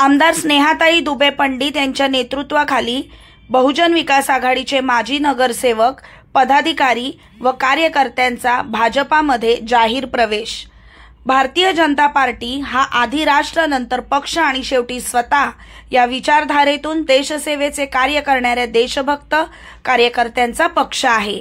आमदार स्नेहाताई दुबे पंडित यांच्या नेतृत्वाखाली बहुजन विकास आघाडीचे माजी नगरसेवक, पदाधिकारी व कार्यकर्त्यांचा भाजपामध्ये जाहीर प्रवेश। भारतीय जनता पार्टी हा आधी राष्ट्र नंतर पक्ष आणि शेवटी स्वतः या विचारधारेतून देशसेवेचे कार्य करणाऱ्या देशभक्त कार्यकर्त्यांचा पक्ष आहे।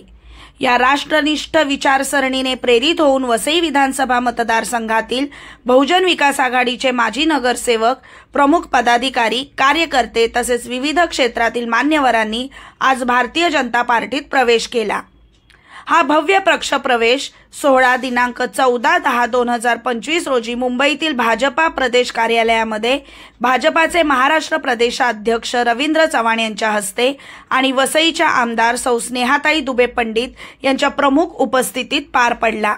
या राष्ट्रनिष्ठ विचारसरणीने प्रेरित होऊन वसई विधानसभा मतदारसंघातील बहुजन विकास आघाडीचे माजी नगरसेवक, प्रमुख पदाधिकारी, कार्यकर्ते तसेच विविध क्षेत्रातील मान्यवरांनी आज भारतीय जनता पार्टीत प्रवेश केला। हा भव्य पक्षप्रवेश सोहळा दिनांक 14/10/2025 रोजी मुंबईतील भाजपा प्रदेश कार्यालयामध्ये भाजपाचे महाराष्ट्र प्रदेशाध्यक्ष रवींद्र चव्हाण यांच्या हस्ते आणि वसईच्या आमदार सौ स्नेहाताई दुबे पंडित यांच्या प्रमुख उपस्थितीत पार पडला।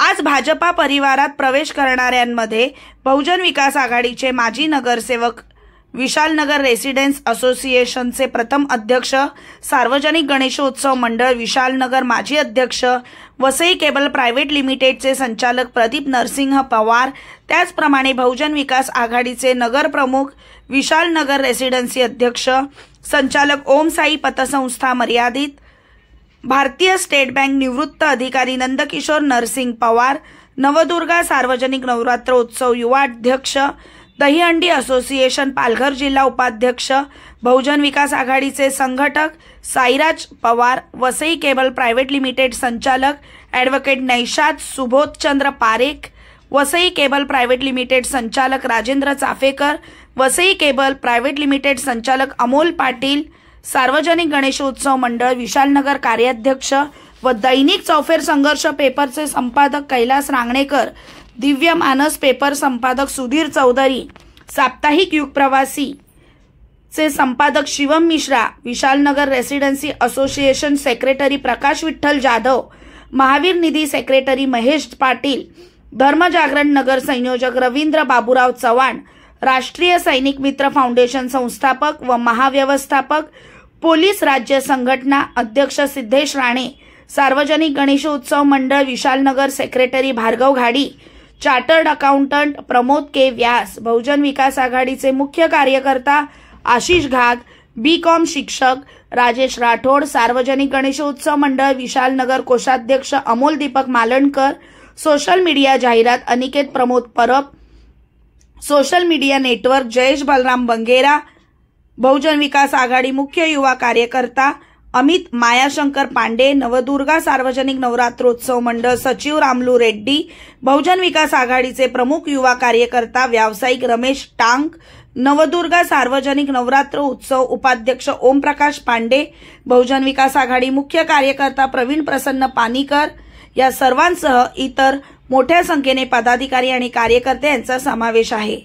आज भाजपा परिवारात प्रवेश करणाऱ्यांमध्ये बहुजन विकास आघाडीचे माजी नगरसेवक, विशालनगर रेसिडेन्स असोसिएशनचे प्रथम अध्यक्ष, सार्वजनिक गणेशोत्सव मंडळ विशालनगर माजी अध्यक्ष, वसई केबल प्रायव्हेट लिमिटेडचे संचालक प्रदीप नरसिंह पवार, त्याचप्रमाणे बहुजन विकास आघाडीचे नगर प्रमुख, विशालनगर रेसिडेन्सी अध्यक्ष, संचालक ओम साई पतसंस्था मर्यादित, भारतीय स्टेट बँक निवृत्त अधिकारी नंदकिशोर नरसिंह पवार, नवदुर्गा सार्वजनिक नवरात्रोत्सव युवा अध्यक्ष, दहीहंडी असोसिएशन पालघर जिल्हा उपाध्यक्ष, बहुजन विकास आघाडीचे संघटक Sairaj Pawar, Vasai cable private limited संचालक advocate Naishad Subodhchandra Parekh, Vasai cable private limited संचालक Rajendra Chaphekar, Vasai cable private limited संचालक अमोल पाटील, सार्वजनिक गणेशोत्सव मंडळ विशालनगर कार्याध्यक्ष व दैनिक चौफेर संघर्ष पेपरचे संपादक कैलास रांगणेकर, दिव्य मानस पेपर संपादक सुधीर चौधरी, साप्ताहिक युग प्रवासी चे संपादक Shivam Mishra, Vishalnagar residency association secretary Prakash Vitthal Jadhav, Mahavir Nidhi secretary Mahesh Patil, Dharmajagaran नगर संयोजक रवींद्र बाबूराव चव्हाण, राष्ट्रीय सैनिक मित्र फाउंडेशन संस्थापक व महाव्यवस्थापक, पोलीस राज्य संघटना अध्यक्ष सिद्धेश राणे, सार्वजनिक गणेशोत्सव मंडळ विशालनगर सेक्रेटरी भार्गव घाडी, चार्टर्ड अकाउंटंट प्रमोद के व्यास, बहुजन विकास आघाडीचे मुख्य कार्यकर्ता आशिष घाग, बी.कॉम शिक्षक राजेश राठोड, सार्वजनिक गणेशोत्सव मंडळ विशालनगर कोषाध्यक्ष अमोल दीपक मालणकर, सोशल मीडिया जाहिरात Aniket Pramod Parab, social media network Jayesh Balram Bangera, Bahujan Vikas Aghadi मुख्य युवा कार्यकर्ता अमित मायाशंकर पांडे, नवदुर्गा सार्वजनिक नवरात्रोत्सव मंडळ सचिव रामलू रेड्डी, बहुजन विकास आघाडीचे प्रमुख युवा कार्यकर्ता व्यावसायिक रमेश टांग, नवदुर्गा सार्वजनिक नवरात्र उत्सव उपाध्यक्ष ओमप्रकाश पांडे, बहुजन विकास आघाडी मुख्य कार्यकर्ता प्रवीण प्रसन्न पानीकर या सर्वांसह इतर मोठ्या संख्येने पदाधिकारी आणि कार्यकर्ते यांचा समावेश आहे।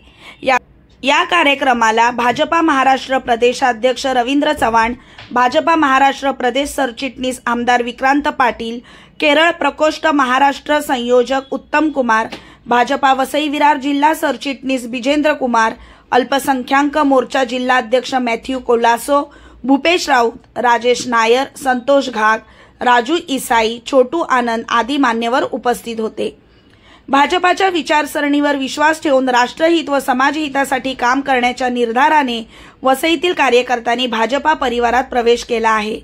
या कार्यक्रमाला भाजपा महाराष्ट्र प्रदेशाध्यक्ष रवींद्र चव्हाण, भाजपा महाराष्ट्र प्रदेश सरचिटणीस आमदार विक्रांत पाटील, केरळ प्रकोष्ठ महाराष्ट्र संयोजक उत्तम कुमार, भाजपा वसई विरार जिल्हा सरचिटणीस बिजेंद्र कुमार, अल्पसंख्याक मोर्चा जिल्हाध्यक्ष मॅथ्यू कोलासो, भूपेश राऊत, राजेश नायर, संतोष घाग, राजू इसाई, छोटू आनंद आदी मान्यवर उपस्थित होते। भाजपाच्या विचारसरणीवर विश्वास ठेवून राष्ट्रहित व समाजहितासाठी काम करण्याच्या निर्धाराने वसईतील कार्यकर्त्यांनी भाजपा परिवारात प्रवेश केला आहे।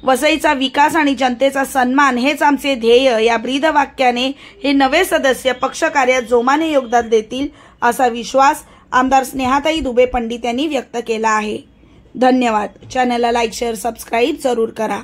वसईचा विकास आणि जनतेचा सन्मान हेच आमचे ध्येय या ब्रीदवाक्याने हे नवे सदस्य पक्षकार्यात जोमाने योगदान देतील असा विश्वास आमदार स्नेहाताई दुबे पंडित यांनी व्यक्त केला आहे। धन्यवाद। चॅनलला लाईक, शेअर, सबस्क्राईब जरूर करा।